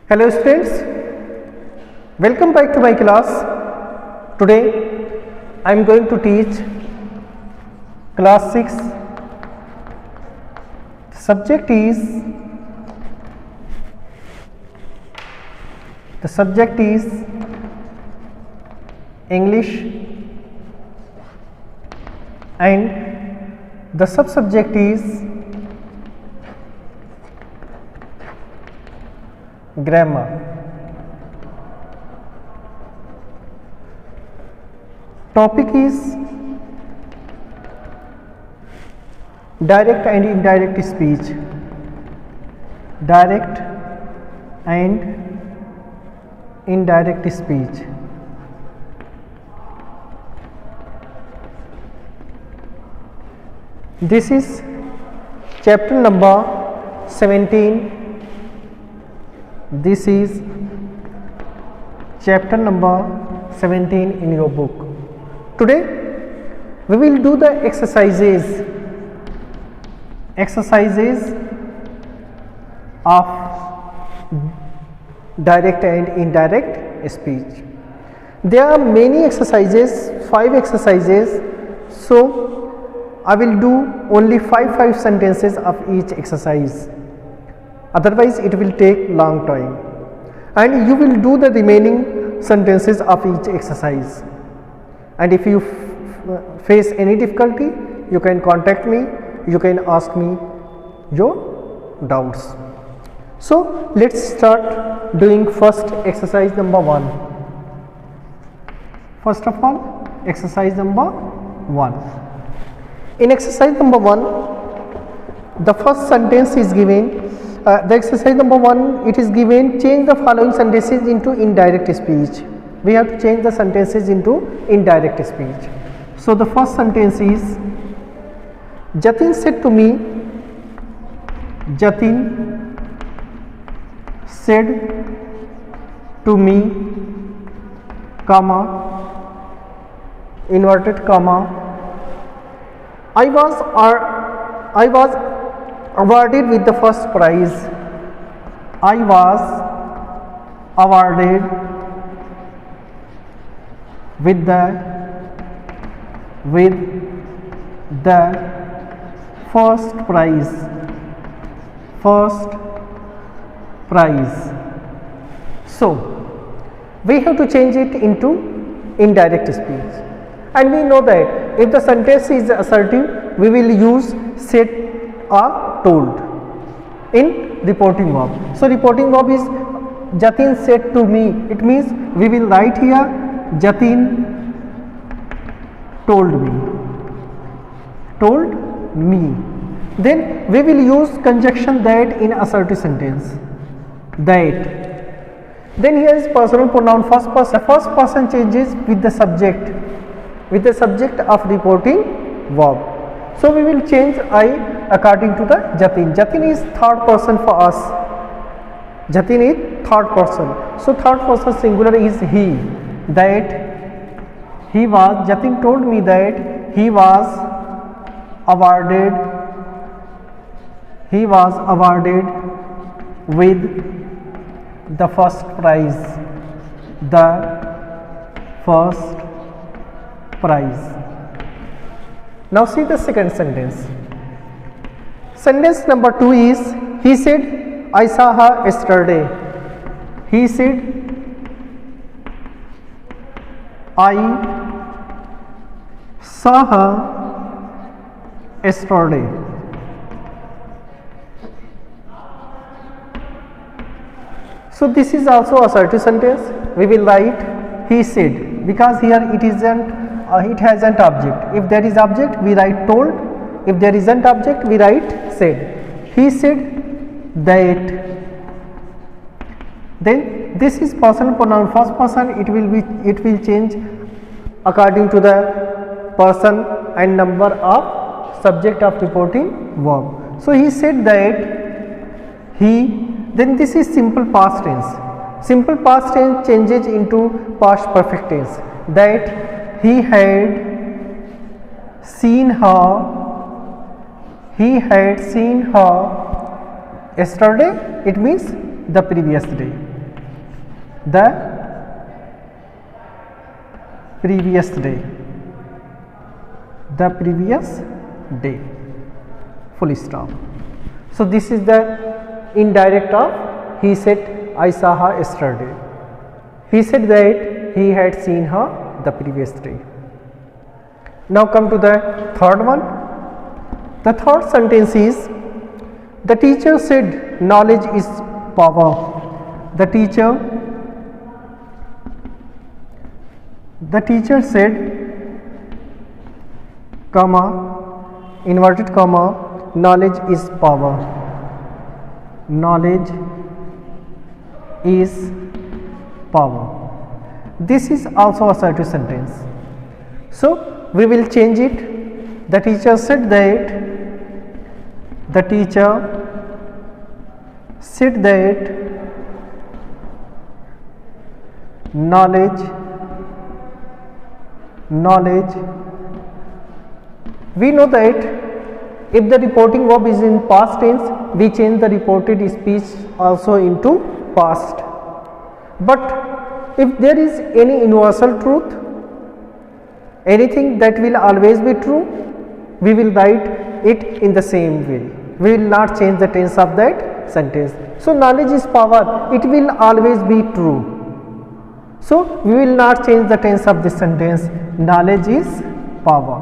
Hello students, welcome back to my class. Today I am going to teach class 6. The subject is English and the subject is grammar. Topic is direct and indirect speech. Direct and indirect speech. This is chapter number 17. This is chapter number 17 in your book. Today we will do the exercises of direct and indirect speech. There are many exercises, 5 exercises, so I will do only 5 sentences of each exercise. Otherwise it will take long time and you will do the remaining sentences of each exercise. And if you face any difficulty, you can contact me, you can ask me your doubts. So let's start doing first exercise number 1. First of all, exercise number 1. In exercise number 1, the first sentence is given. The exercise number 1, it is given, change the following sentences into indirect speech. We have to change the sentences into indirect speech. So the first sentence is, Jatin said to me, Jatin said to me, comma, inverted comma, I was awarded with the first prize. I was awarded with the first prize. So we have to change it into indirect speech, and we know that if the sentence is assertive, we will use said or told in reporting verb. So reporting verb is Jatin said to me. It means we will write here Jatin told me. Then we will use conjunction that in assertive sentence. That. Then here is personal pronoun first person. First person changes with the subject of reporting verb. So we will change I according to the Jatin. Jatin is third person for us. Jatin is third person. So third person singular is he. That he was, Jatin told me that he was awarded with the first prize. Now see the second sentence. Sentence number 2 is, he said, I saw her yesterday. He said, I saw her yesterday. So this is also assertive sentence. We will write he said, because here it hasn't object. If there is object, we write told. If there isn't object, we write said. He said that. Then this is personal pronoun first person. It will change according to the person and number of subject of reporting verb. So he said that he. Then this is simple past tense. Simple past tense changes into past perfect tense. That he had seen her yesterday, it means the previous day. the previous day, the previous day, full stop. So this is the indirect of he said I saw her yesterday. He said that he had seen her the previous day. Now come to the third one. The third sentence is the teacher said knowledge is power. The teacher said, comma, inverted comma, knowledge is power. Knowledge is power. This is also assertive sentence. So we will change it. The teacher said that, the teacher said that knowledge, we know that if the reporting verb is in past tense, we change the reported speech also into past. But if there is any universal truth, anything that will always be true, we will write it in the same way. We will not change the tense of that sentence. So knowledge is power, it will always be true. So we will not change the tense of this sentence. Knowledge is power.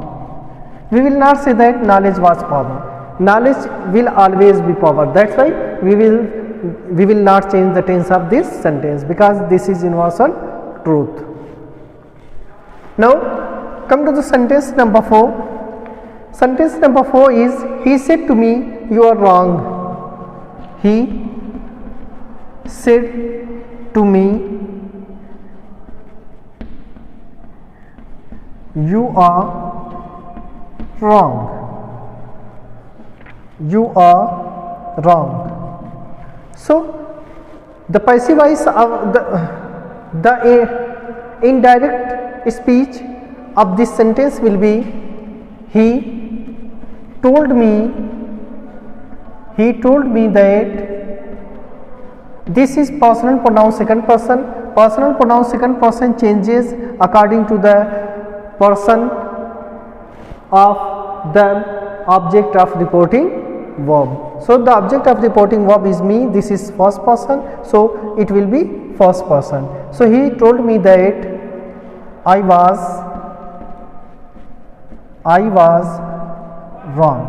We will not say that knowledge was power. Knowledge will always be power. That's why we will not change the tense of this sentence, because this is universal truth. Now come to the sentence number 4. Sentence number 4 is he said to me you are wrong. He said to me you are wrong. You are wrong. So the passive voice of the indirect speech of this sentence will be he told me that. This is personal pronoun second person. Personal pronoun second person changes according to the person of the object of reporting verb. So the object of reporting verb is me, this is first person, so it will be first person. So he told me that I was wrong.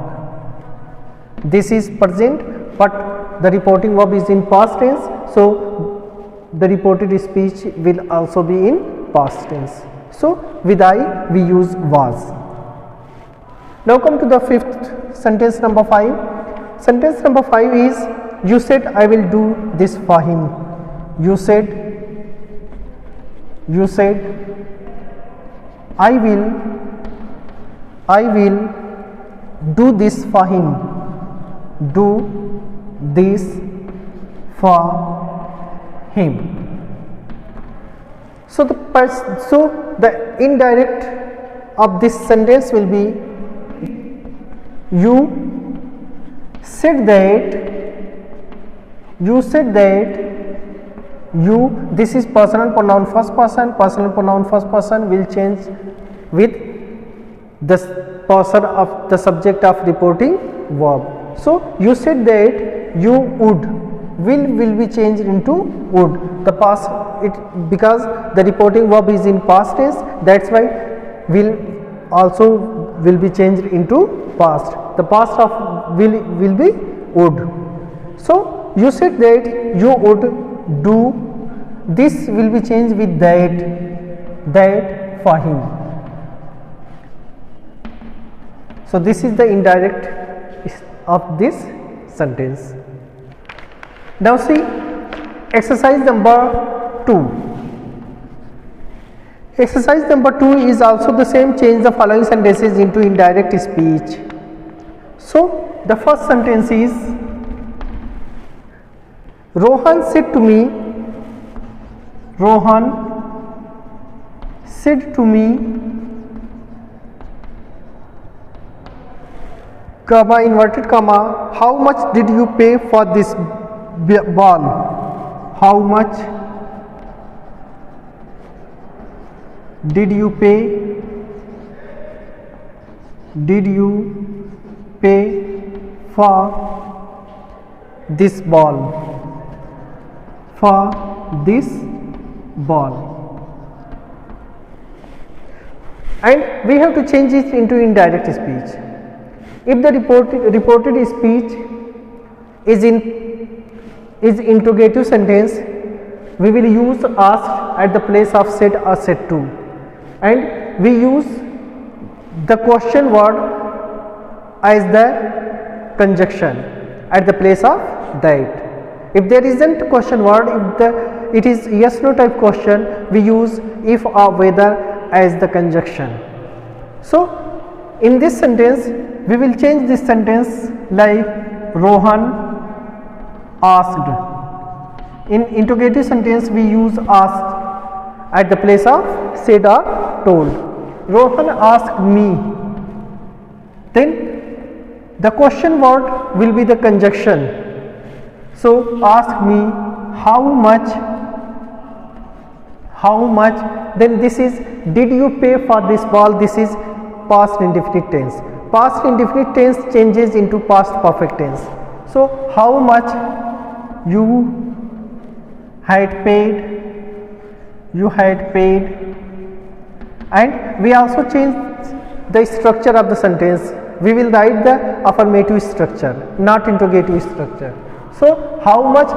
This is present, but the reporting verb is in past tense, so the reported speech will also be in past tense. So with I we use was. Now come to the fifth sentence number 5. Sentence number 5 is you said I will do this for him. You said I will do this for him. Do this for him. So the indirect of this sentence will be you said that this is personal pronoun first person. Personal pronoun first person will change with the person of the subject of reporting verb. So you said that you would, will be changed into would. The past, because the reporting verb is in past tense, that's why will be changed into past. The past of will be would. So you said that you would do this, will be changed with that for him. So this is the indirect of this sentence. Now see exercise number 2. Exercise number 2 is also the same. Change the following sentences into indirect speech. So the first sentence is Rohan said to me, comma, inverted comma, how much did you pay for this ball? How much Did you pay? Did you pay for this ball? For this ball. And we have to change it into indirect speech. If the reported speech is interrogative sentence, we will use asked at the place of said or said to, and we use the question word as the conjunction at the place of that. If there isn't question word, if it is yes no type question, we use if or whether as the conjunction. So in this sentence we will change this sentence like Rohan asked. In interrogative sentence we use asked at the place of said or told. Rohan asked me. Then the question word will be the conjunction. So ask me how much, then this is did you pay for this ball, this is past indefinite tense. Past indefinite tense changes into past perfect tense. So how much you had paid, and we also change the structure of the sentence. We will write the affirmative structure, not interrogative structure. So how much,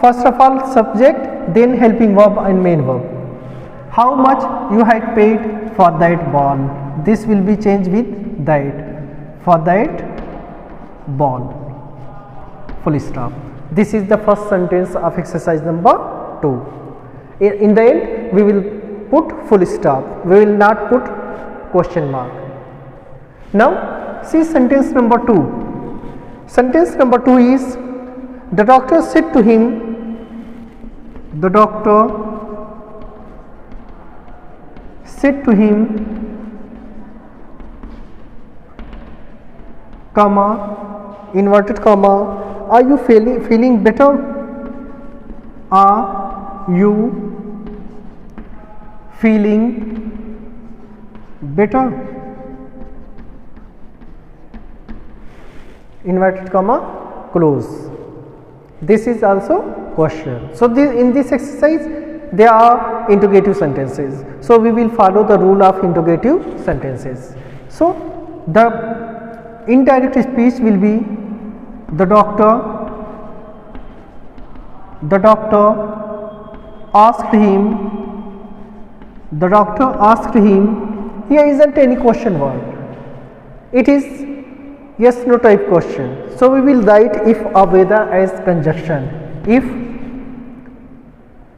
first of all subject, then helping verb and main verb. How much you had paid for that ball. This will be changed with that, for that ball. Full stop. This is the first sentence of exercise number 2. In the end we will put full stop. We will not put question mark. Now see sentence number 2. Sentence number 2 is the doctor said to him, the doctor said to him, comma, inverted comma, are you feeling better? Are you feeling better? Inverted comma, close. This is also question. So in this exercise there are interrogative sentences. So we will follow the rule of interrogative sentences. So the indirect speech will be the doctor asked him, here isn't any question word. It is yes no type question. So we will write if or whether as conjunction. If,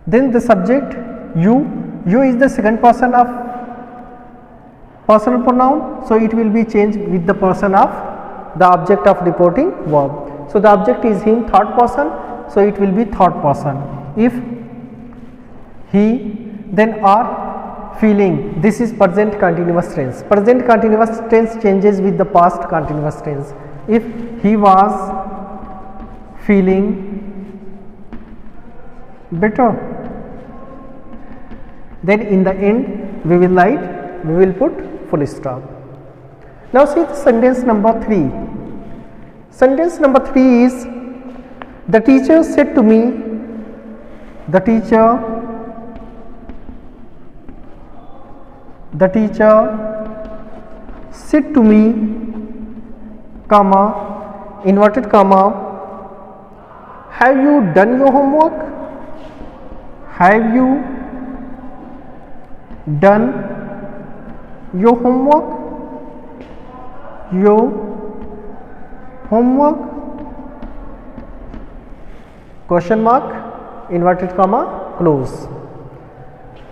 then the subject you is the second person of personal pronoun, so it will be changed with the person of the object of reporting verb. So the object is him, third person, so it will be third person. If he, then are feeling, this is present continuous tense. Present continuous tense changes with the past continuous tense. If he was feeling better, then in the end we will put full stop. Now see the sentence number 3. Sentence number 3 is the teacher said to me, the teacher said to me, comma, inverted comma, have you done your homework? Have you done your homework? Question mark, inverted comma, close.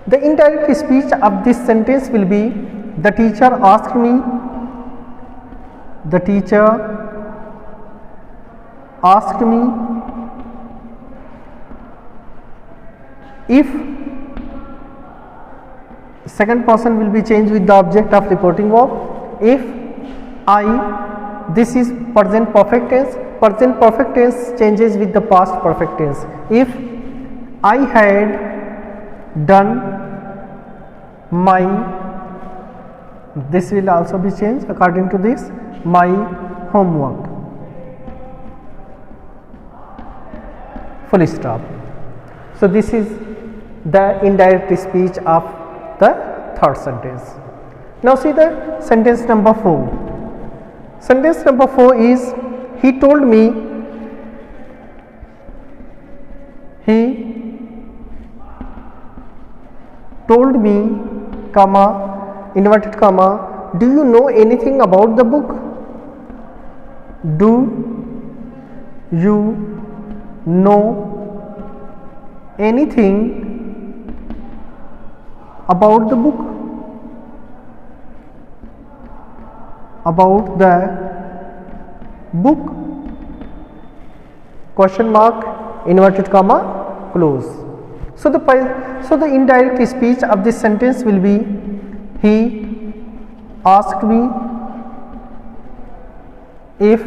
The indirect speech of this sentence will be the teacher asked me, the teacher asked me. If second person will be changed with the object of reporting verb. If I, this is present perfect tense. Present perfect tense changes with the past perfect tense. If I had done my, this will also be changed according to this, my homework, full stop. So this is the indirect speech of the third sentence. Now see the sentence number 4. Sentence number 4 is, he told me, he told me, comma, inverted comma, do you know anything about the book? Do you know anything about the book? About the book? Question mark, inverted comma, close. So the indirect speech of this sentence will be, he asked me if,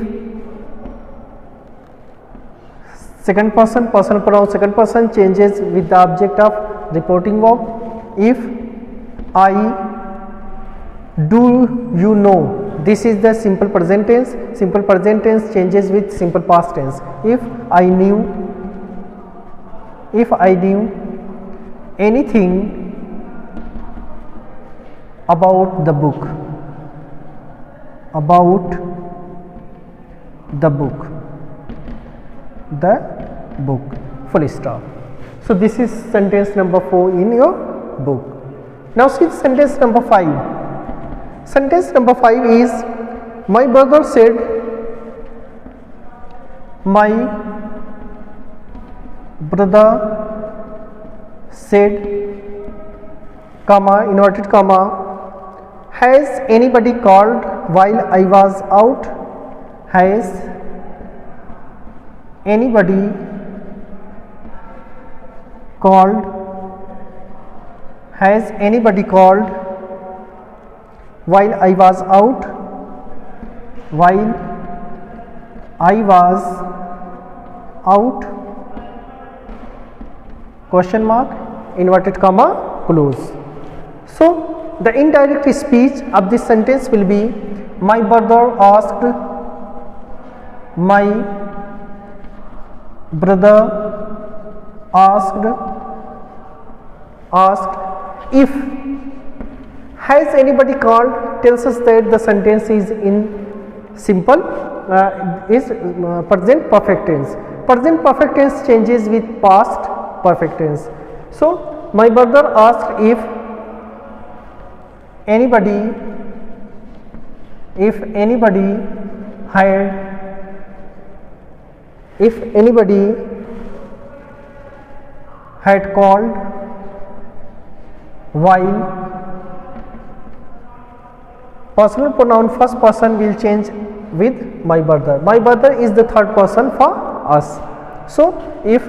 second person, personal pronoun second person changes with the object of reporting verb. If I, do you know, this is the simple present tense. Simple present tense changes with simple past tense. If I knew anything about the book, full stop. So this is sentence number 4 in your book. Now see sentence number 5. Sentence number 5 is, my brother said, my brother said, comma, inverted comma, has anybody called while I was out? Has anybody called? Has anybody called while I was out? While I was out? Question mark, inverted comma, close. So the indirect speech of this sentence will be, my brother asked, my brother asked if. Has anybody called tells us that the sentence is in simple, is present perfect tense. Present perfect tense changes with past perfect tense. So my brother asked if anybody had called while. Personal pronoun first person will change with my brother. My brother is the third person for us. So if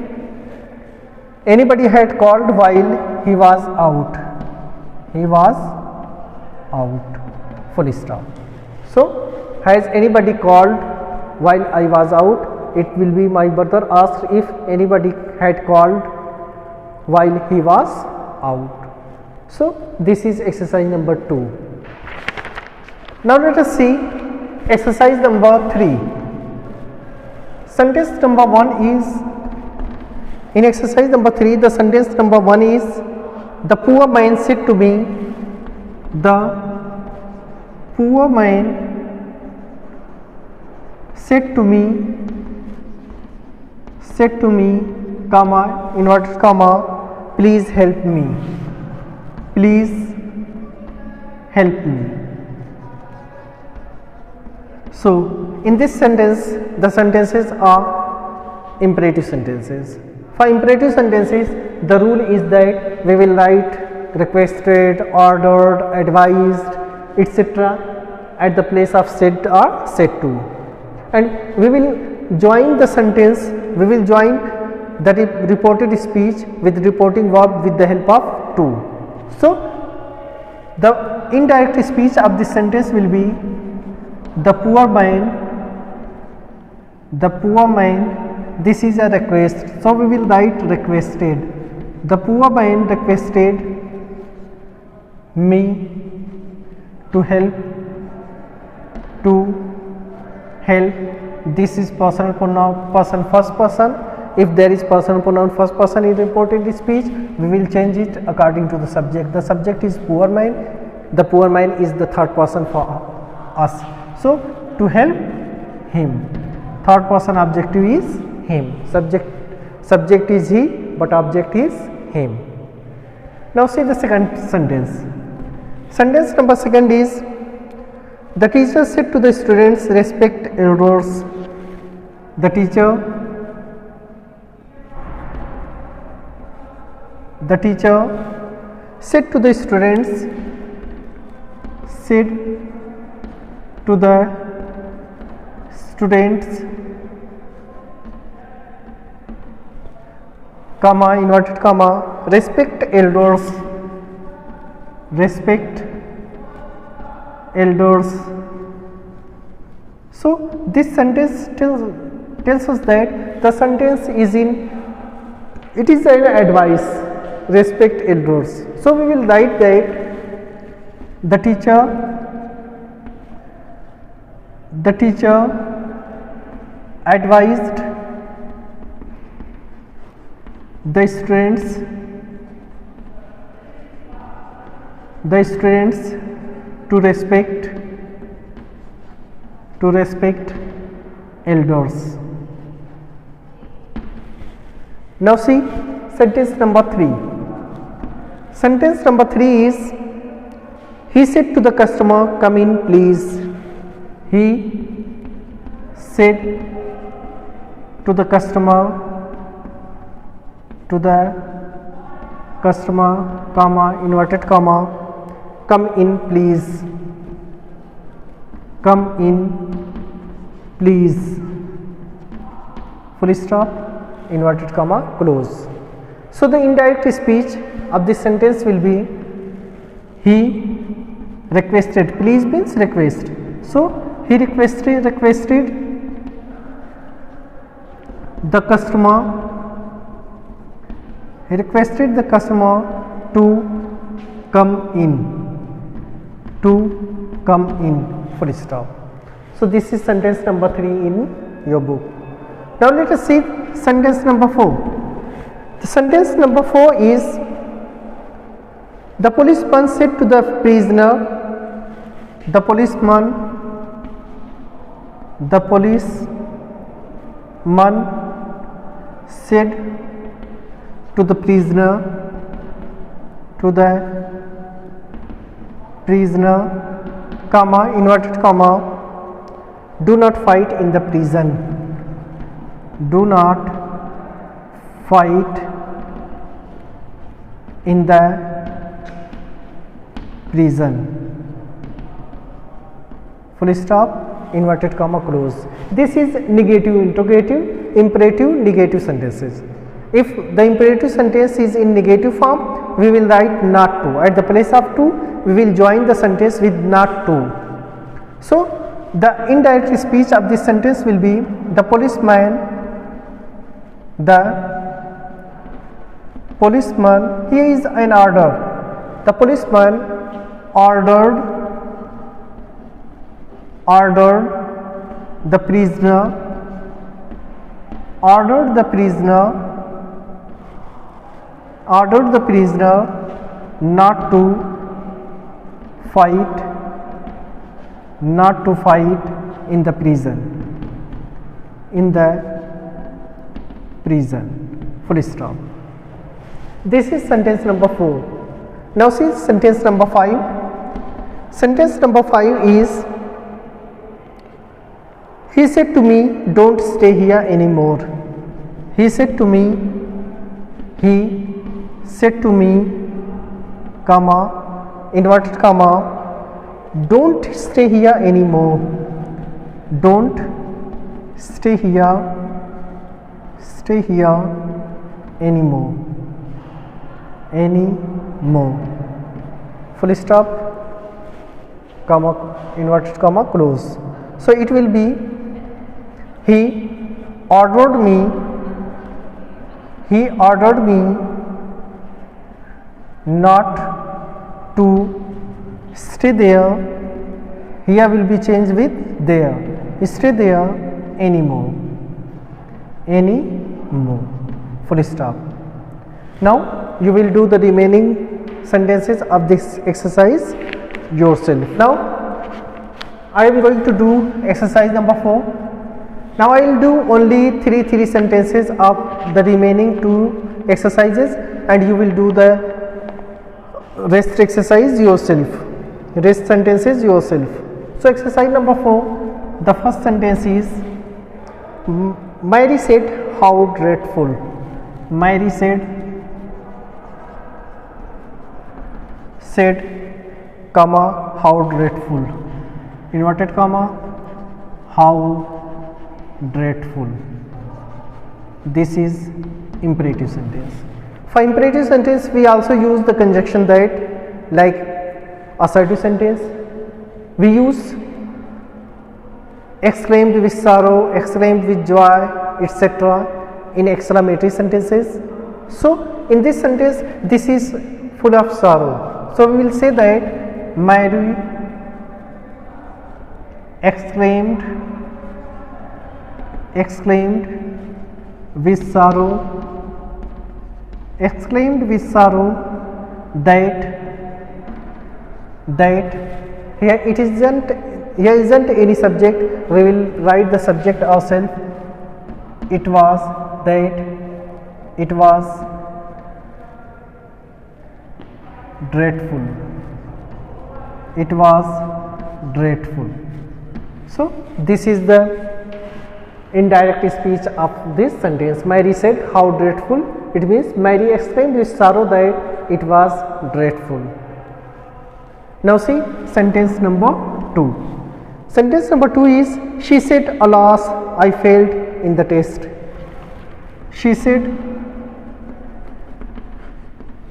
anybody had called while he was out, full stop. So has anybody called while I was out? It will be, my brother asked if anybody had called while he was out. So this is exercise number 2. Now let us see exercise number 3. Sentence number 1 is, in exercise number 3, the sentence number 1 is, the poor man said to me, the poor man said to me, comma, inverted comma, please help me. So in this sentence, the sentences are imperative sentences. For imperative sentences, the rule is that we will write requested, ordered, advised, etc. at the place of said or said to, and we will join the sentence, we will join the reported speech with reporting verb with the help of to. So the indirect speech of this sentence will be, the poor man, this is a request, so we will write requested. The poor man requested me, to help, to help. This is personal pronoun, person first person. If there is personal pronoun first person in reported speech, we will change it according to the subject. The subject is poor man, the poor man is the third person for us. So to help him, third person objective is him, subject is he but object is him. Now see the second sentence. Sentence number second is, the teacher said to the students, respect elders. The teacher said to the students, comma, inverted comma, respect elders, So this sentence tells us that the sentence is it is an advice, respect elders. So we will write that the teacher advised the students to respect elders. Now see sentence number 3. Sentence number 3 is, he said to the customer, come in please. He said to the customer, comma, inverted comma, come in please. Come in please. Full stop, inverted comma, close. So the indirect speech of this sentence will be, he requested, please means request. So he requested the customer to come in, full stop. So this is sentence number 3 in your book. Now let us see sentence number 4. The sentence number 4 is, the policeman said to the prisoner, the policeman said to the prisoner, comma, inverted comma, do not fight in the prison. Do not fight in the prison. Full stop, inverted comma, close. This is negative, interrogative, imperative, negative sentences. If the imperative sentence is in negative form, we will write not to. At the place of to, we will join the sentence with not to. So the indirect speech of this sentence will be, the policeman, here is an order. The policeman ordered the prisoner not to fight in the prison. Full stop. This is sentence number 4. Now see sentence number 5. Sentence number 5 is, he said to me, don't stay here anymore. He said to me, comma, inverted comma, don't stay here anymore. Don't stay here anymore. Full stop, comma, inverted comma, close. So it will be, he ordered me not to stay there, here will be changed with there, stay there anymore, full stop. Now you will do the remaining sentences of this exercise yourself. Now I am going to do exercise number 4. Now I will do only three sentences of the remaining 2 exercises, and you will do the rest exercise yourself, rest sentences yourself. So exercise number 4, the first sentence is Mary said, how dreadful. Mary said, comma, how dreadful, inverted comma, how dreadful. This is imperative sentence. For imperative sentence we also use the conjunction that, like assertive sentence we use exclaimed with sorrow, exclaimed with joy, etc. in exclamatory sentences. So in this sentence this is full of sorrow, so we will say that Mary exclaimed with sorrow, that here isn't any subject, we will write the subject ourselves. It was dreadful. So this is the indirect speech of this sentence. Mary said, how dreadful. It means Mary exclaimed with sorrow that it was dreadful. Now see sentence number 2. Sentence number 2 is, she said, alas, I failed in the test. She said,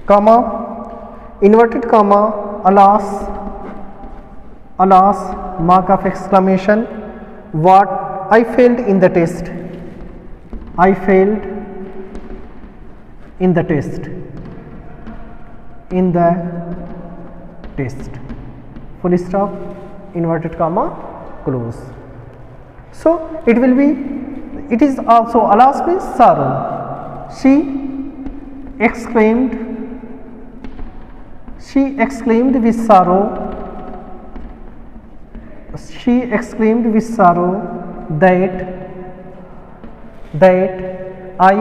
comma, inverted comma, alas, mark of exclamation, what, I failed in the test. I failed in the test. Full stop, inverted comma, close. So it will be, it is also alas means sorrow. She exclaimed with sorrow. She exclaimed with sorrow that I,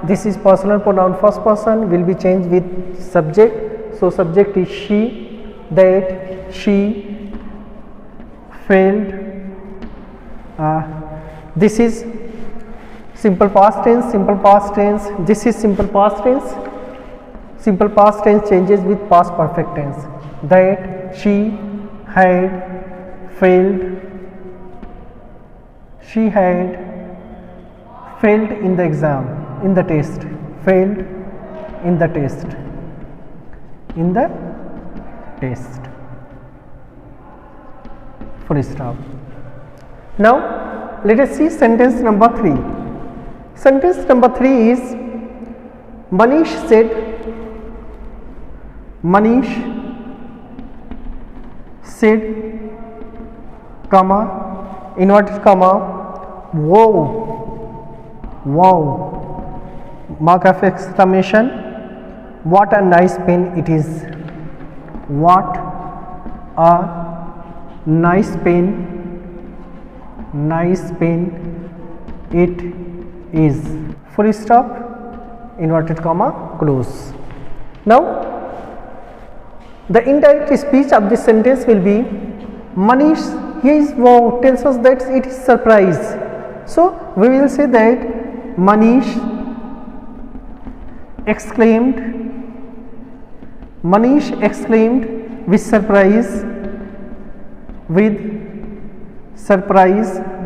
this is personal pronoun first person, will be changed with subject. So subject is she, that she failed. This is simple past tense. This is simple past tense. Simple past tense changes with past perfect tense. That she had failed. She had failed in the exam, in the test. Failed in the test. Full stop. Now let us see sentence number 3. Sentence number 3 is, Manish said, comma, inverted comma, wow, mark of exclamation, what a nice pen it is. What a nice pen it is. Full stop, inverted comma, close. Now the indirect speech of this sentence will be, Manish, here is wow tells us that it is surprise. So we will say that Manish exclaimed with surprise,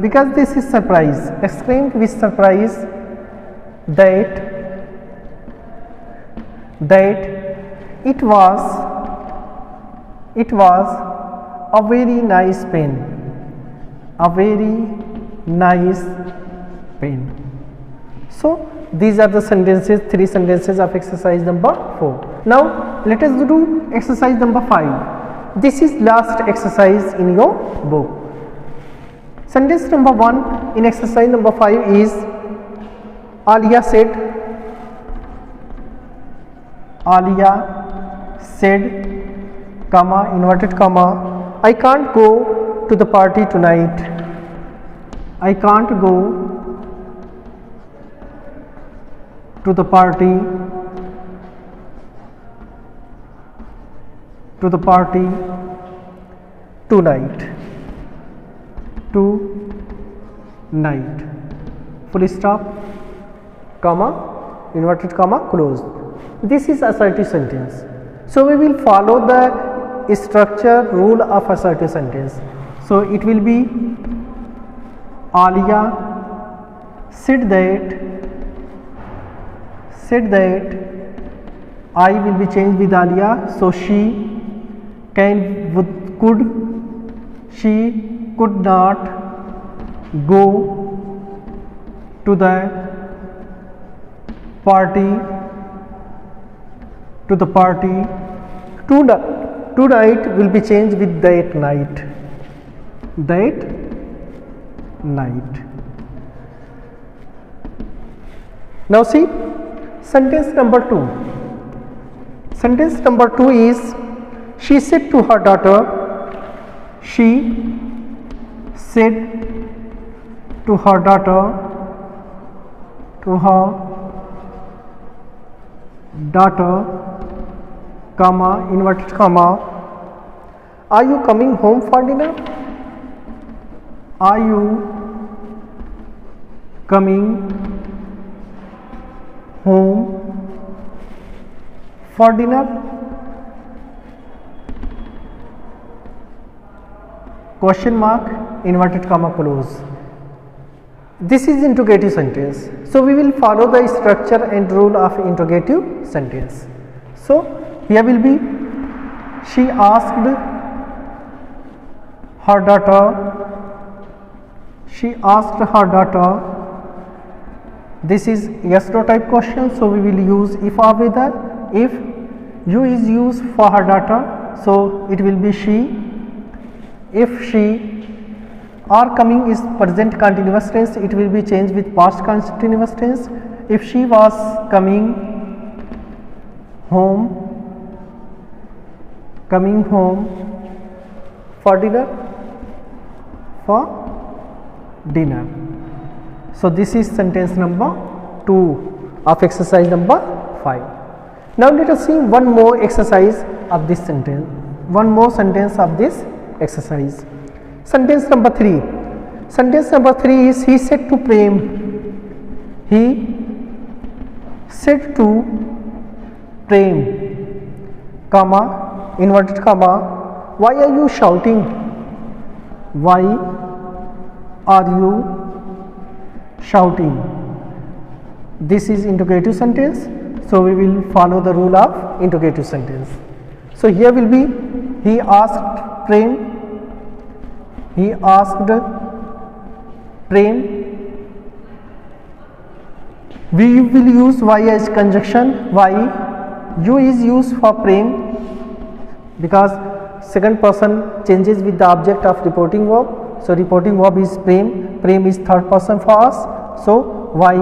because this is surprise, exclaimed with surprise that it was a very nice pen. So these are the sentences, 3 sentences of exercise number 4. Now let us do exercise number 5. This is last exercise in your book. Sentence number 1 in exercise number 5 is Alia said, comma, inverted comma, I can't go to the party tonight. I can't go to the party tonight, full stop, comma, inverted comma, closed. This is assertive sentence. So we will follow the structure rule of assertive sentence. So it will be Alia said that I will be changed with Alia. So she could not go to the party tonight will be changed with that night. Now see sentence number 2. Sentence number 2 is she said to her daughter, comma, inverted comma, are you coming home for dinner? Are you coming home for dinner? Question mark, inverted comma, close. This is interrogative sentence. So we will follow the structure and rule of interrogative sentence. So here will be she asked her daughter. This is yes no type question, so we will use if or whether. If you is used for her daughter, so it will be she. If she or coming is present continuous tense, it will be changed with past continuous tense. If she was coming home for dinner. So this is sentence number 2 of exercise number 5. Now let us see one more exercise of this sentence, one more sentence of this exercise. Sentence number 3. Sentence number 3 is he said to Prem, comma, inverted comma, why are you shouting? Why are you shouting? This is interrogative sentence, so we will follow the rule of interrogative sentence. So here will be he asked Prem, we will use why as conjunction. Why? You is used for Prem because second person changes with the object of reporting verb. So reporting verb is Prem. Prem is third person for us. So why?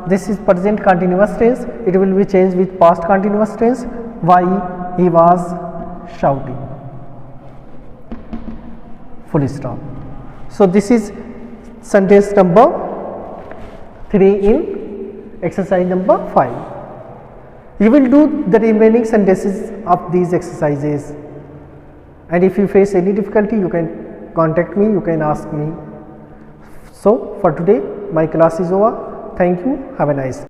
This is present continuous tense. It will be changed with past continuous tense. Why he was shouting. Full stop. So this is sentence number 3 in exercise number 5. You will do the remaining sentences of these exercises, and if you face any difficulty you can contact me, you can ask me. So for today my class is over. Thank you. Have a nice day.